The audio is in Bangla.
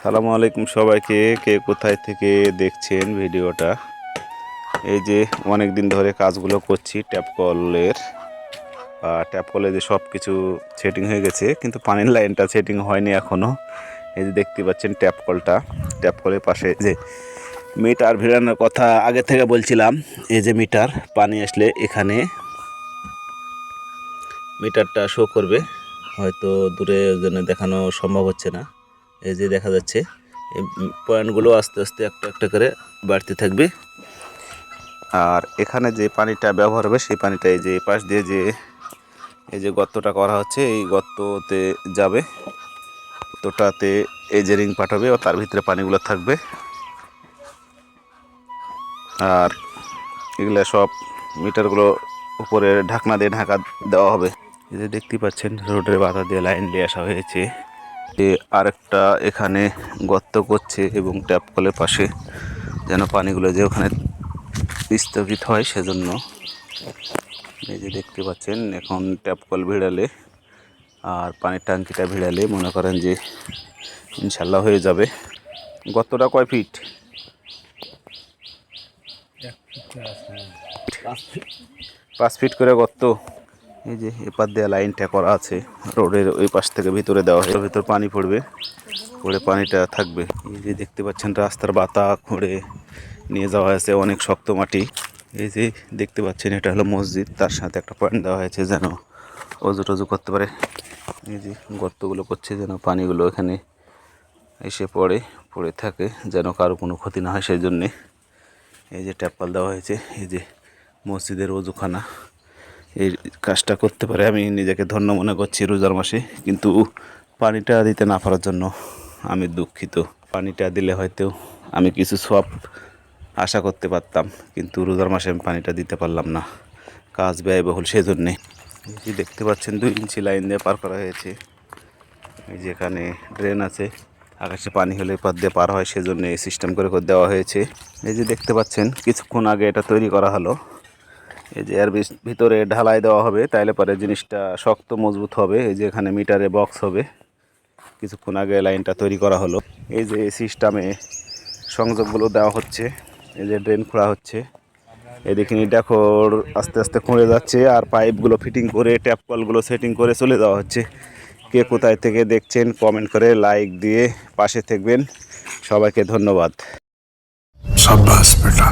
সালামু আলাইকুম সবাইকে, কে কোথায় থেকে দেখছেন ভিডিওটা। এই যে অনেক দিন ধরে কাজগুলো করছি ট্যাপ কলে যে সব কিছু সেটিং হয়ে গেছে, কিন্তু পানির লাইনটা সেটিং হয়নি এখনও। এই যে দেখতে পাচ্ছেন ট্যাপ কলের পাশে যে মিটার ভিড়ানোর কথা আগে থেকে বলছিলাম। এই যে মিটার, পানি আসলে এখানে মিটারটা শো করবে। হয়তো দূরে জন্য দেখানো সম্ভব হচ্ছে না। এই যে দেখা যাচ্ছে এই পয়েন্টগুলো আস্তে আস্তে একটা একটা করে বাড়তে থাকবে। আর এখানে যে পানিটা ব্যবহার হবে সেই পানিটা এই যে পাশ দিয়ে যে এই যে গর্তটা করা হচ্ছে, এই গর্ততে যাবে। গর্তটাতে এই যে রিং পাঠাবে ও তার ভিতরে পানিগুলো থাকবে। আর এগুলা সব মিটারগুলো উপরে ঢাকনা দিয়ে ঢাকা দেওয়া হবে। এই যে দেখতে পাচ্ছেন রোডের বাধা দিয়ে লাইন দিয়ে আসা হয়েছে। আরেকটা এখানে গর্ত করছে এবং ট্যাপ কলের পাশে যেন পানিগুলো যে ওখানে স্থগিত হয় সেজন্য। এই যে দেখতে পাচ্ছেন এখন ট্যাপ কল ভিড়ালে আর পানির ট্যাঙ্কিটা ভিড়ালে মনে করেন যে ইনশাল্লাহ হয়ে যাবে। গর্তটা কয় ফিট? 5 ফিট করে গর্ত। এই যে এপার দেওয়া লাইনটা করা আছে, রোডের ওই পাশ থেকে ভিতরে দেওয়া হয়। ভিতর পানি পড়বে, পড়ে পানিটা থাকবে। এই যে দেখতে পাচ্ছেন রাস্তার বাতা খুঁড়ে নিয়ে যাওয়া হয়েছে, অনেক শক্ত মাটি। এই যে দেখতে পাচ্ছেন এটা হলো মসজিদ, তার সাথে একটা পয়েন্ট দেওয়া হয়েছে যেন অজু টজু করতে পারে। এই যে গর্তগুলো করছে যেন পানিগুলো এখানে এসে পড়ে থাকে, যেন কারো কোনো ক্ষতি না হয় সেই জন্যে। এই যে ট্যাপ কল দেওয়া হয়েছে। এই যে মসজিদের ওজুখানা, এই কাজটা করতে পারে আমি নিজেকে ধন্য মনে করছি রোজার মাসে। কিন্তু পানিটা দিতে না পারার জন্য আমি দুঃখিত। পানিটা দিলে হয়তো আমি কিছু সওয়াব আশা করতে পারতাম, কিন্তু রোজার মাসে আমি পানিটা দিতে পারলাম না, কাজ ব্যয়বহুল সেজন্যে। এই যে দেখতে পাচ্ছেন 2 ইঞ্চি লাইন দিয়ে পার করা হয়েছে। এই যে এখানে ড্রেন আছে, আকাশে পানি হলে পার দিয়ে পার হয় সেজন্য এই সিস্টেম করে দেওয়া হয়েছে। এই যে দেখতে পাচ্ছেন কিছুক্ষণ আগে এটা তৈরি করা হলো। এই যে এর ভিতরে ঢালাই দেওয়া হবে, তাইলে পরে জিনিসটা শক্ত মজবুত হবে। এই যে এখানে মিটারে বক্স হবে, কিছুক্ষণ আগে লাইনটা তৈরি করা হলো। এই যে সিস্টেমে সংযোগগুলো দেওয়া হচ্ছে। এই যে ড্রেন খোঁড়া হচ্ছে, এদিকে দেখো আস্তে আস্তে খুঁড়ে যাচ্ছে, আর পাইপগুলো ফিটিং করে ট্যাপ কলগুলো সেটিং করে চলে যাওয়া হচ্ছে। কে কোথায় থেকে দেখছেন কমেন্ট করে লাইক দিয়ে পাশে থাকবেন। সবাইকে ধন্যবাদ। शाबाश बेटा।